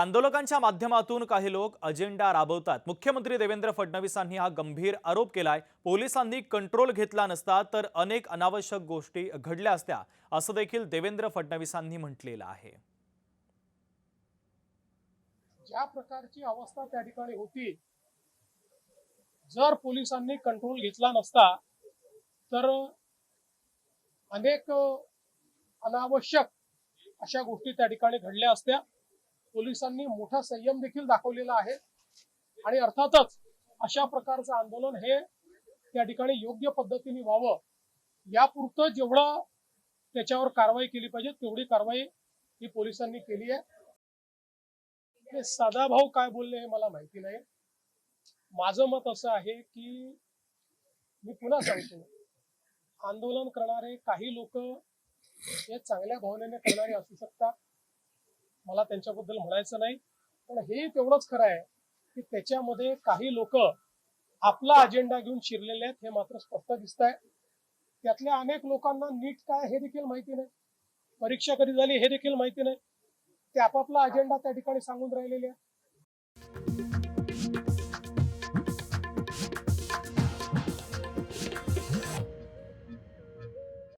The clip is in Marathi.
आंदोलकांच्या माध्यमातून काही लोक अजेंडा राबवतात। मुख्यमंत्री देवेंद्र फडणवीसांनी हा गंभीर आरोप केलाय। पोलिसांनी कंट्रोल घेतला नसता तर अनेक अनावश्यक गोष्टी घडल्या असत्या, असं देखील देवेंद्र फडणवीसांनी म्हटलेलं आहे। ज्या प्रकारची अवस्था त्या ठिकाणी होती, जर पोलिसांनी कंट्रोल घेतला नसता तर अनेक अनावश्यक अशा गोष्टी त्या ठिकाणी घडल्या असत्या। पोलिसांनी मोठा संयम देखील दाखवलेला आहे आणि अर्थातच अशा प्रकारचं आंदोलन हे त्या ठिकाणी योग्य पद्धतीने व्हावं यापुरतं जेवढं त्याच्यावर कारवाई केली पाहिजे तेवढी कारवाई ही पोलिसांनी केली आहे। हे सदाभाऊ काय बोलले हे मला माहिती नाही। माझं मत असं आहे की मी पुन्हा सांगतो, आंदोलन करणारे काही लोक हे चांगल्या भावनेने करणारे असू शकतात, मला त्यांच्याबद्दल म्हणायचं नाही, पण हे तेवढंच खरं आहे की त्याच्यामध्ये काही लोक आपला अजेंडा घेऊन शिरलेले आहेत हे मात्र स्पष्ट दिसत आहे। त्यातल्या अनेक लोकांना नीट काय हे देखील माहिती नाही, परीक्षा कधी झाली हे देखील माहिती नाही, ते आपापला अजेंडा त्या ठिकाणी सांगून राहिलेले आहे।